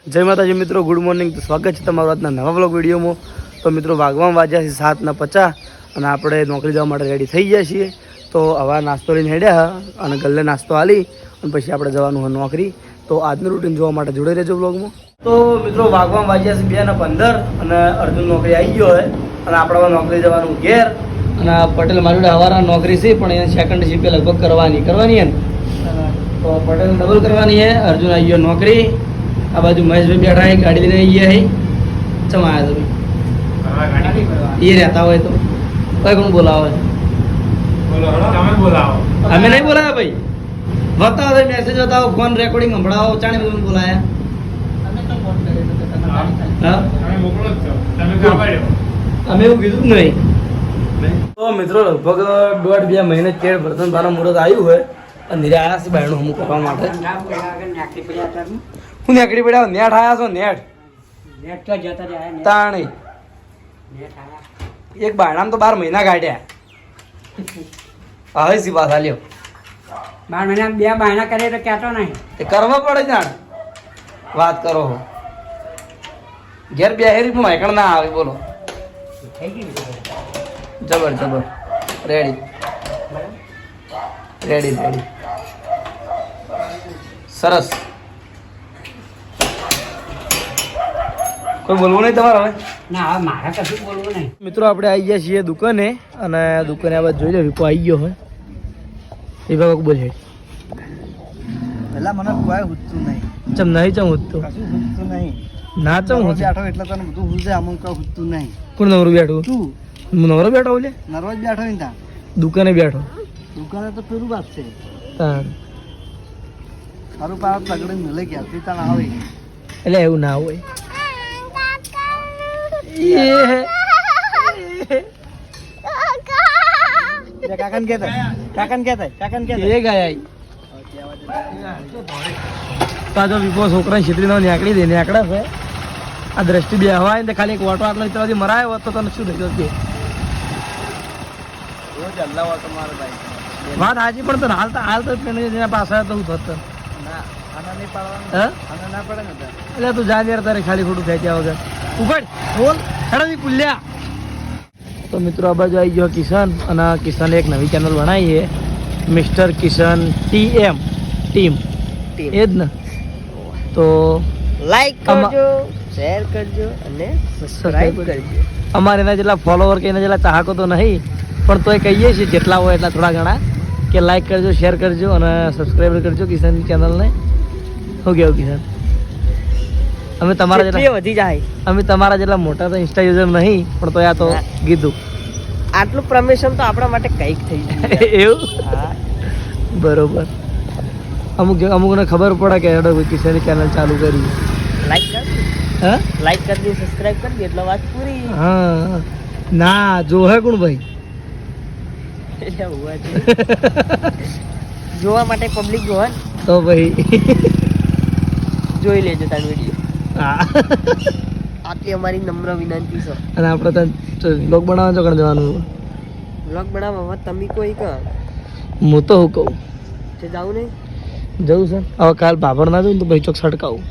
જય માતાજી મિત્રો, ગુડ મોર્નિંગ. તો સ્વાગત છે તમારું આજના નવા વ્લોગ વિડીયોમાં. તો મિત્રો વાગવામાં વાગ્યા છે 7:50 અને આપણે નોકરી જવા માટે રેડી થઈ ગયા છીએ. તો હવે નાસ્તો લઈને હેડ્યા અને ગલ્લે નાસ્તો આલી અને પછી આપણે જવાનું હોય નોકરી. તો આજનું રૂટીન જોવા માટે જોડે રહેજો વ્લોગમાં. તો મિત્રો વાગવામાં વાગ્યા છે 2:15 અને અર્જુન નોકરી આવી ગયો હોય અને આપણે નોકરી જવાનું ઘેર. અને પટેલ મારી હવાના નોકરી છે પણ એને સેકન્ડ શિફ્ટ લગભગ કરવાની હે ને. તો પટેલ ડબલ કરવાની હે. અર્જુન આવી ગયો નોકરી. આ બાજુ મહેશભાઈ બેઠા હે, ગાડી લઈને આવી ગયા હે. ચમ આવ્યા તમે એ રહેતા હોય તો કઈ કોણ બોલાવે? અમે નહીં બોલાયા ભાઈ. બતાવો મેસેજ બતાવો, ફોન રેકોર્ડિંગ સંભળાવો. ચાણે તમે બોલાયા? અમે એવું કીધું જ નહીં. તો મિત્રો લગભગ 1.5-2 મહિને કેળ વર્તન તારા મુહૂર્ત આવ્યું હોય અને નિરાયા છે બહેનો અમુક કરવા માટે. હું નેકડી પડ્યા નેટ આયા છો? નેટ તાણી એક બાયણામ તો 12 મહિના કાઢ્યા. હવે સી પાછા લ્યો 12 મહિના 2 મહિના કરે તો કહેતો નહીં. તે કરવા પડે જાણ વાત કરો હો. ઘેર બેહેરી પણ વાયકણ ના આવે. બોલો જબર જબર. રેડી રેડી રેડી સરસ. કોઈ બોલવું નહીં તમારે હવે? ના હવે મારે કશું બોલવું નહીં. મિત્રો આપણે આવી ગયા છીએ દુકાને અને દુકાને આ બાજુ જોઈ લો વિપો આવી ગયો હોય. એ બાબા બોલે પેલા મને કોઈ હુતું નહીં. ચમ નહીં ચમ હુતું કશું હુતું નહીં. ના ચમ હું બેઠો એટલે તને બધું હુજે. અમુક કોઈ હુતું નહીં. કોણ નવરો બેઠો? તું હું નવરો બેઠો બોલે? નરરોજ બેઠો ને ત્યાં દુકાને બેઠો. દુકાને તો પેલું વાત છે. તાણ સારું પાર તગડે મળે ગયા તું તને આવે. એટલે એવું ના હોય. કાકાને કહેતા કાકાને કહેતા કાકાને કહેતા એ ગયા પાછો વિપો છોકરાને છેતરી નીકળી દે નીકળે છે. આ દ્રષ્ટિ બે હવાય ને ખાલી એક ઓટો આટલો ત્યાંથી મરાયો હોત તો તને શું થઈ જશે? રોજ અલ્લાહ વાતો મારો ભાઈ. વાત હાજી પણ તને હાલ તો એના પાસે તો હું થત ના આના નહીં પાડવાનું. હા આના ના પડે ને તાર. એટલે તું જા યાર, તારે ખાલી ખોટું થાય ત્યાં વગર ઉપાડ બોલ હેડો પુલ્યા. તો મિત્રો આ બાજુ આવી ગયો કિશન અને કિશને એક નવી ચેનલ બનાવી છે મિસ્ટર કિશન ટીએમ ટીમ એ જ ને. તો લાઈક કરજો, શેર કરજો અને સબસ્ક્રાઇબ કરજો. અમારે એના જેટલા ફોલોવર કે એના જેટલા ચાહકો તો નહીં પણ તોય કહીએ છીએ જેટલા હોય એટલા થોડા ઘણા કે લાઈક કરજો, શેર કરજો અને સબસ્ક્રાઈબ કરજો કિશનની ચેનલને. શું કેવું કિશન? અમે તમારા જેટલા વધી જાય. અમે તમારા જેટલા મોટા તો ઇન્સ્ટા યુઝર નહીં પણ તો આ તો કીધું આટલું પ્રમોશન તો આપણા માટે કંઈક થઈ ગયું. એવું હા બરોબર. અમુકને ખબર પડે કે હેડો કિશનની ચેનલ ચાલુ કરી. લાઈક કર, હા લાઈક કરી દે, સબસ્ક્રાઇબ કરી દે એટલે વાત પૂરી. હા ના જો હે કોણ ભાઈ? એટલે હોવા જોઈએ. જોવા માટે પબ્લિક જોવા ને તો ભાઈ જોઈ લેજો તાર વિડીયો. હા આટલી અમારી નમ્ર વિનંતી છે. અને આપણે ત્યાં બ્લોગ બનાવવા ચોકણ જવાનું. વ્લોગ બનાવવા તમે કોઈ કહો હું તો હું કહું તે જાવું નહીં. જવું છે હવે કાલ બાબર ના જવું તો ભાઈ ચોક સડકાવું.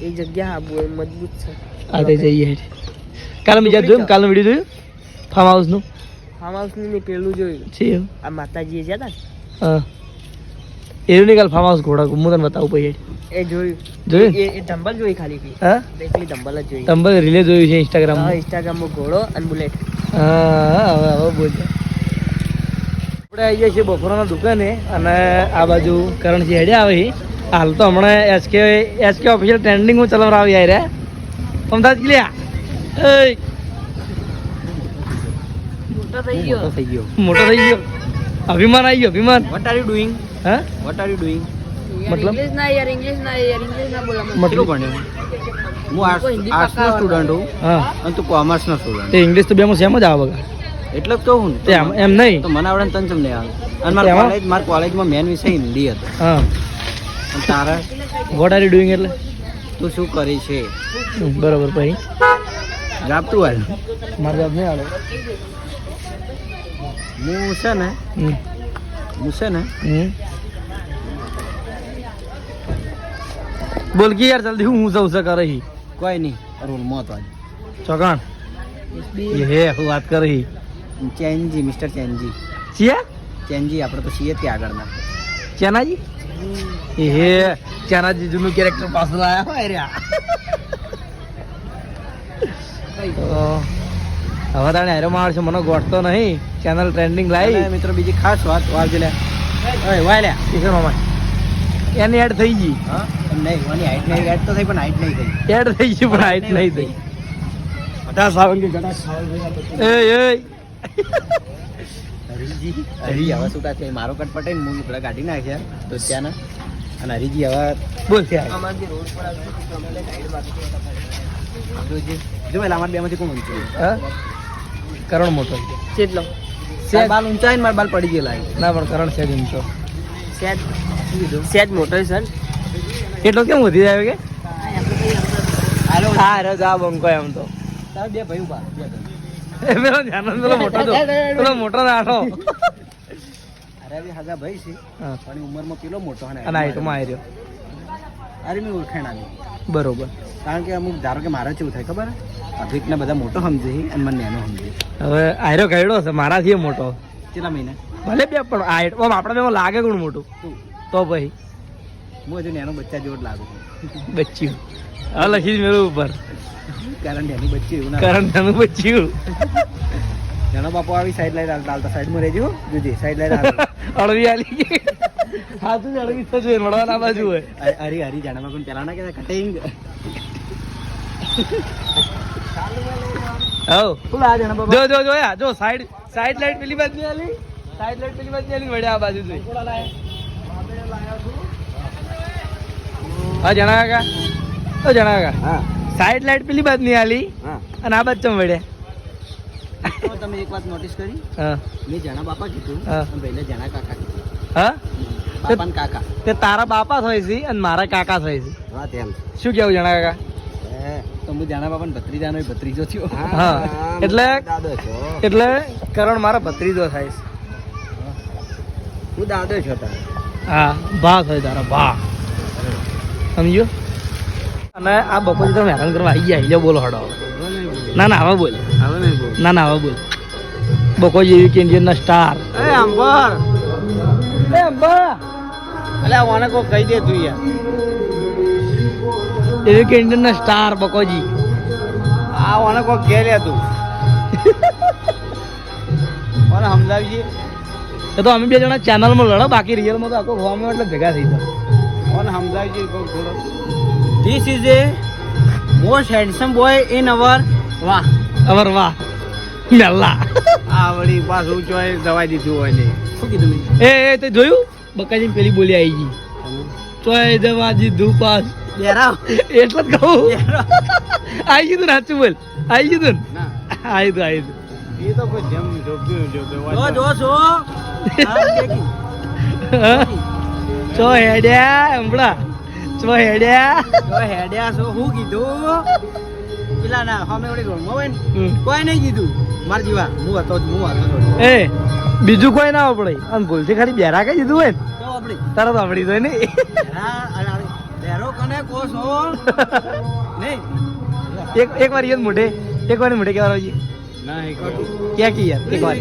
એ જગ્યા આબુ એ મજબૂત છે. આ તે જઈએ કાલે મેં જ્યાં જોયું કાલનો વિડીયો જોયું ફાર્મ હાઉસનું ફાર્મ હાઉસનું નહીં પેલું જોયું. છે આ માતાજીએ જતા ને હા એવું નહીં કાલ ફાર્મ હાઉસ ઘોડા હું તને બતાવું પછી એ જોયું. જોયું એ ધંબલ જોઈ ખાલી પી. હા એકલી ધંબલ જ જોઈ. તમે રીલે જોયું છે ઇન્સ્ટાગ્રામમાં. ઇન્સ્ટાગ્રામમાં ઘોડો અને બુલેટ. હા હવે બોલ. આપણે આવી ગયા છીએ બપોરના દુકાને અને આ બાજુ કરણજી હેડ્યા આવે હાલ તો હમણાં એસકે ઓફિશિયલ ટ્રેન્ડિંગમાં ચલાવવા આવી રહ્યા અમદાવાદ ક્લિયા. મોટો થઈ ગયો. મોટો થઈ ગયો. અભિમાન આવી ગયો અભિમાન. What are you doing? હા વોટ આર યુ ડુઈંગ? મતલબ? ઇંગ્લિશ ના બોલા. મતલબ હું આર્ટ્સનો સ્ટુડન્ટ હું હા અને તું કોમર્સનો સ્ટુડન્ટ. તે ઇંગ્લિશ તો બેમાં સેમ જ આવે બગા. એટલે જ કહું ને તે એમ નહીં તો મને આવડે તને ચમ નહીં આવે. અને મારા કોલેજમાં મેન વિષય હિન્દી હતો. હા અને તારા વોટ આર યુ ડુઈંગ એટલે તું શું કરી છે? બરોબર પછી જાપતું હોય મારે જવાબ નહીં આવે. હું છે ને બોલ કે યાર જલ્દી હું જઉં છે કરે હી કોઈ નહીં રોલમાં હતો આજે ચોકણ એ હે હું વાત કરી ચેનજી મિસ્ટર ચેનજી છીએ ચેનજી આપણે તો છીએ ત્યાં આગળના ચેનાજી એ હે ચેનાજી જૂનું કેરેક્ટર પાછળ આયા હોય રહ્યા હવે તાણે હેરો માર છે મને ગોઠતો નહીં ચેનલ ટ્રેન્ડિંગ લાવી અને મિત્રો બીજી ખાસ વાત વાળજે લે ઓય વાલ્યા ઠીક મામા એની એડ થઈ ગઈ હા નહીં ઓની હાઈટ નહીં એડ તો થઈ પણ હાઈટ નહીં થઈ એડ થઈ ગઈ પણ હાઈટ નહીં થઈ બધા સાવંગી ઘટા સાવંગી એ એ હરીજી હરી હવે શું થાય મારો કટ પટે ને હું પેલા કાઢી નાખ્યા તો ત્યાંના અને હરીજી હવે બોલ છે અમારી રોડ પર આવ્યું તો અમે સાઈડ બાજુ જો પેલા અમારા બેમાંથી કોણ ઊંચું હા કરણ મોટો કેટલો તાર બાલ ઊંચા ને મારા બાલ પડી ગયેલા ના પણ કરણ છે જ ઊંચો સેજ સેજ મોટો છે ને એટલો કેમ વધી જાય કે હાલો હા રે જા બંકો એમ તો તાર બે ભાઈ ઉભા બે ભાઈ એ પેલો ધ્યાન પેલો મોટો તો પેલો મોટો નાનો અરે બી હાજા ભાઈ છે હા પણ ઉંમરમાં પેલો મોટો અને હાઈટમાં આવી રહ્યો અરે મેં ઓળખાણ આવી બરોબર કારણ કે અમુક ધારો કે મારા કેવું થાય ખબર અભિકને બધા મોટો સમજે છે અને મને નાનો સમજે હવે આયરો કહેડો છે મારાથી એ મોટો કેટલા મહિના ભલે બે પણ હાઈટ આપણે બેમાં લાગે કોણ મોટું તું તો ભાઈ હું હજુ નાનો બચ્ચા જેવો જ લાગુ છું બચ્યું હવે લખી મેળું ઉપર કારણ નાની બચ્ચી એવું ના કરણ નાનું બચ્યું નાનો બાપુ આવી સાઈડ લાઈન હાલતા સાઈડમાં રહેજો જોજે સાઈડ લાઈન અળવી આલી હા તું અળવી થજો મળવા ના બાજુ હોય હરી હરી જાણામાં પણ પેલા ના કે કટિંગ હવ શું આ જાણા બાપા જો જો જોયા જો સાઈડ સાઈડ લાઈટ પેલી બાજુ ની આલી સાઈડ લાઈટ પેલી બાજુ ની આલી વડે આ બાજુ જોઈ હા જણા કાકા તો જણા કાકા હા સાઈડ લાઈટ પેલી બાજુ ની આલી હા અને આ બાજુ ચમ વડે તો તમે એક વાત નોટિસ કરી હા મેં જાણા બાપા કીધું હા. અને પહેલા જાણા કાકા કીધું હા બાપા ને કાકા તે તારા બાપા થાય છે અને મારા કાકા થાય છે વાત એમ શું કેવું જણા કાકા તો હું જાણા બાપા ને ભત્રીજાનો ભત્રીજો થયો હા એટલે દાદો છો એટલે કરણ મારા ભત્રીજો થાય છે હું દાદો છો તારે હા ભા થાય તારા ભા સમજો અને આ બપોર તમે હેરાન કરવા આવી ગયા એટલે બોલો હડો ના ના હવે બોલ હવે નહીં બોલ ના ના હવે બોલ બકો જેવી કે ઇન્ડિયનના સ્ટાર એ અંબર એ બા અલે આને કો કહી દે તું યાર એવી કે ઇન્ડિયનના સ્ટાર બકોજી આ આને કો કહે લે તું ઓને સમજાવજે એ તો અમે બે જણા ચેનલમાં લડો બાકી રિયલમાં તો આખો ફોર્મ એટલે ભેગા થઈ જાય ઓને સમજાવજે કો થોડો this is A most handsome boy in our વાહ અમર વાહ મેલ્લા આ વળી પાછું ચોય દવાઈ દીધું હોય ને શું કીધું મેં એ તે જોયું બકાજી પેલી બોલી આવી ગઈ ચોય જવા દીધું પાસ બેરા એટલે જ કહું આવી ગયું સાચું બોલ આવી ગયું ના આવી તું આવી તું એ તો કોઈ જેમ જોતું જો ચો હેડ્યા હમણાં ચો હેડ્યા તો હેડ્યા છો હું કીધું પેલા ના હમે ઓડી રોડ હોય ને કોઈ નહીં કીધું માર જીવા હું હતો થોડું એ બીજું કોઈ ના આવડે અને ભૂલથી ખાલી બેરા કઈ દીધું હોય ને તો આપડી તરત આવડી જાય ને બેરો કને કો છો નહીં એક વાર યાર મોઢે એક વાર મોઢે કેવા રહીએ ના એક ક્યાં કી યાર એક વાર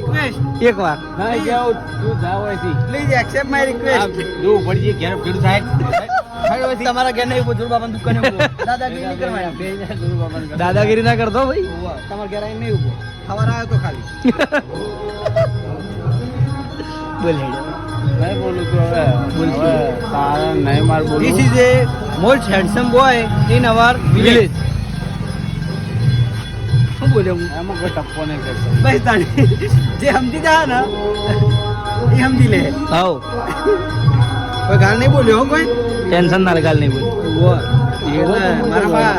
એક વાર ના જાવ તું જાવ અહીંથી પ્લીઝ એક્સેપ્ટ માય રિક્વેસ્ટ દો પડી ઘેર ફીડ સાઈડ તમારા ઘેર નહીં ઉભો બાપા દુકાને ઉભો દાદાગીરી નહીં કરવાની દાદાગીરી ના કરતો ભાઈ તમારા ઘેર આવીને નહીં ઉભો ખબર આવ્યો તો ખાલી બોલ હેડ્યા નહીં બોલું તું હવે બોલ તારા નહીં માર બોલું this is A most handsome boy in our village શું બોલ્યો હું એમાં કોઈ ટપ્પો નહીં કરતો ભાઈ તાણી જે સમજી જાય ને એ સમજી લે હાઉ કોઈ ગાળ નહીં બોલ્યો હો કોઈ ટેન્શન ના લગાલ નહીં બોલ મારા બા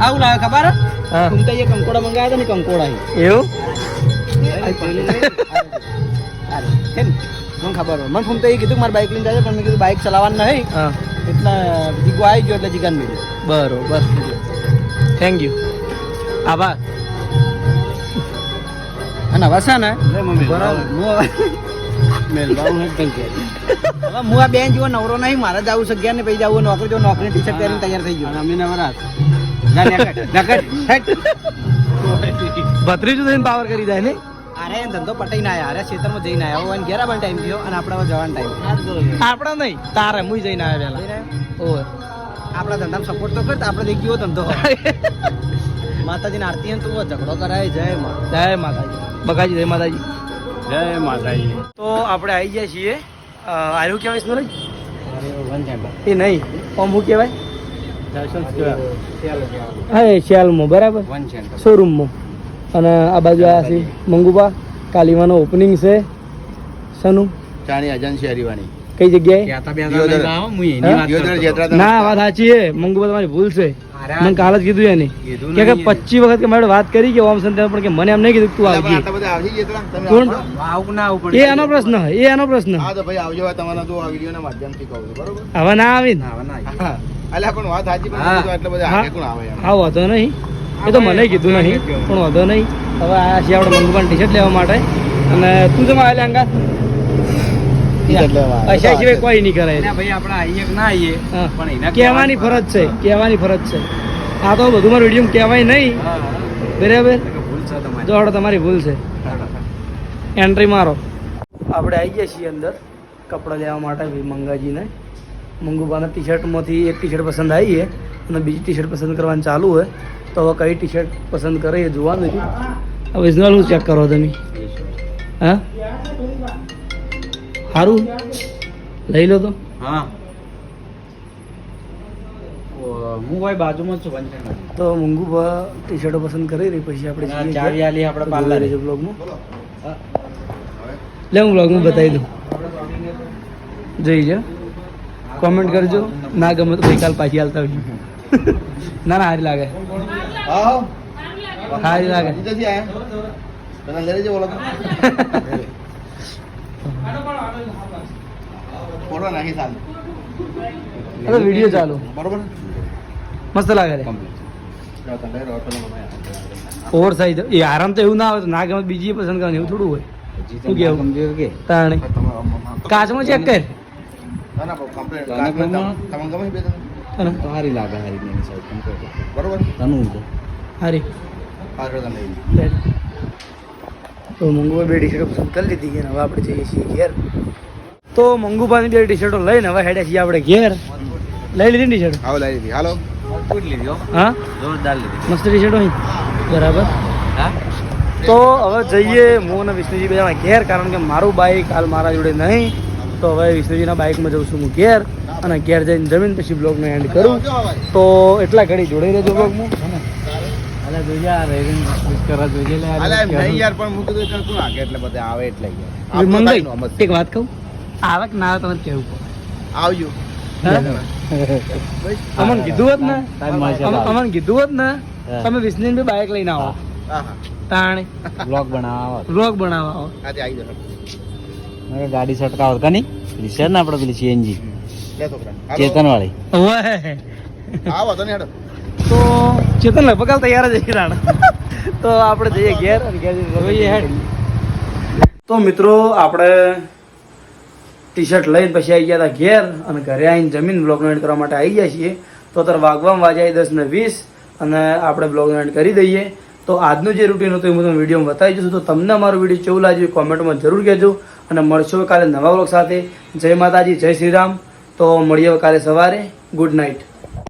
આવું લાવે ખબર હા તું તો એ કંકોડા મંગાવ્યા હતા ને કંકોડા એવું મને ખબર હોય મને ફોન તો એ કીધું કે મારે બાઇક લઈને જાય પણ મેં કીધું બાઇક ચલાવવાનું નહીં હા એટલે જીગો આવી ગયો એટલે જીગાને મળ્યું બરોબર થેન્ક યુ આભાર અને હવે છે ને બરાબર હવે હું આ બેન જેવો નવરો નહીં, મારે જવું છે ઘેર ને પછી જવું નોકરી, જો નોકરી ટી-શર્ટ પહેરીને તૈયાર થઈ ગયો. અમે નવરા ભત્રીજું થઈને પાવર કરી જાય ને. અરે ધંધો પટાઈને આયા, અરે ખેતરમાં જઈને આયા. હવે ઘેર આવવાનો ટાઈમ થયો અને આપણે હવે જવાનો ટાઈમ. આપણા નહીં, તારે હું જઈને આવ્યા પેલા. ઓય આપણા ધંધામાં સપોર્ટ તો કરતા, આપણે દેખ જેવો ધંધો માતાજીની આરતી ને તું ઝઘડો કરાય. જય માં, જય માતાજી. બકાજી જય માતાજી. જય માતાજી. તો આપણે આવી ગયા છીએ. આયુ કહેવાય સ્મરજ એ નહીં, ઓમ શું કહેવાય? હા, એ શિયાલમાં બરાબર, શોરૂમમાં. અને આ બાજુ આવ્યા છે મંગુબા. કાલીમાનો ઓપનિંગ છે. સનું ચાની એજન્સી હરીવાની કઈ જગ્યાએ? ના, વાત સાચી છે મંગુબા, તમારી ભૂલ છે. મને કાલ જ કીધું એને કે 25 વખત કે મારે વાત કરી કે ઓમ સંત્યા, પણ કે મને એમ નહીં કીધું તું આવજે. એ આનો પ્રશ્ન, એ આનો પ્રશ્ન. હવે ના આવી ને આવો વાંધો નહીં, એ તો મને કીધું નહીં, પણ વાંધો નહીં. હવે આયા છીએ આપણે મંગુબાની ટી-શર્ટ લેવા માટે. અને તું જમા આવેલા અંગાત અશા સિવાય કોઈ નહીં કરે. કહેવાની ફરજ છે, કહેવાની ફરજ છે. આ તો બધું મારું વિડીયો કહેવાય નહીં, બરાબર? જો તમારી ભૂલ છે. એન્ટ્રી મારો. આપણે આવી ગયા છીએ અંદર કપડાં લેવા માટે મંગાજીને. મંગુબાના ટી-શર્ટમાંથી એક ટી-શર્ટ પસંદ આવી છે અને બીજી ટી-શર્ટ પસંદ કરવાનું ચાલુ હોય. તો હવે કઈ ટી-શર્ટ પસંદ કરે એ જોવાનું છે. હવે શું ચેક કરો તમે? હા, સારું લઈ લો તો. હા, હું ભાઈ બાજુમાં છું. તો મંગુબા ટી-શર્ટો પસંદ કરી રહી, પછી આપણે બ્લોગમાં લે, હું બ્લોગમાં બતાવી દઉં. જઈ જા, કોમેન્ટ કરજો. ના ગમે તો ગઈકાલ પાછી હાલતા હોય. ના ના, સારી લાગે, સારી લાગે. વિડીયો ચાલુ બરોબર, મસ્ત લાગે રે. ઓવર સાઈઝ એ આરામ તો એવું ના હોય, તો ના ગમે બીજી પસંદ કરવાની, એવું થોડું હોય. શું કેવું? તાણે કાચમાં ચેક કર. સારી લાગે, બરોબર. હારી તો મંગુભાઈ બે ટી-શર્ટો પસંદ કરી લીધી કે હવે આપણે જઈએ છીએ ઘેર. તો મંગુભાઈની બે ટી-શર્ટો લઈને હવે હેડ્યા છીએ આપણે ઘેર. લઈ લીધી ટી-શર્ટ? હા, લઈ લીધી. હાલો, હા, જોરદાર લીધી. મસ્ત ટી-શર્ટ હોય, બરાબર. હા, તો હવે જઈએ હું અને વિષ્ણુજી બે ઘેર, કારણ કે મારું બાઇક હાલ મારા જોડે નહીં. તો હવે વિષ્ણુજીના બાઇકમાં જઉં છું હું ઘેર, અને ઘેર જઈને જમીન પછી બ્લોગનો એન્ડ કરું. તો એટલા ઘડી જોડાઈ રહેજો બ્લોગમાં. એક વાત કહું, આવે કે ના આવે તમારે કેવું પડે. આવજો. અમને કીધું હોત ને, અમને કીધું હોત ને તમે વિષ્ણુ બાઇક લઈને આવો, તાણે બ્લોગ બનાવવા બ્લોગ બનાવવા આવો. મારે ગાડી સટકાવત કા નહીં પેલી છે ને આપણે પેલી સીએનજી ચેતન વાળી. તો ચેતન લગભગ હાલ તૈયાર જ રાણા. તો આપણે જઈએ ઘેર અને ઘેર જઈએ હેડ. તો મિત્રો આપણે ટી-શર્ટ લઈને પછી આવી ગયા હતા ઘેર, અને ઘરે આવીને જમીન બ્લોગનો એન્ડ કરવા માટે આવી ગયા છીએ. તો અત્યારે વાગવામાં વાગ્યા 10:20 અને આપણે બ્લોગનો એન્ડ કરી દઈએ. તો આજનું જે રૂટીન હતું એ હું તમને વિડીયોમાં બતાવી દઈશું. તો તમને અમારો વિડીયો કેવું લાગ્યું કોમેન્ટમાં જરૂર કહેજો, અને મળશો કાલે નવા બ્લોગ સાથે. જય માતાજી, જય શ્રી રામ. તો મળીએ કાલે સવારે. Good night.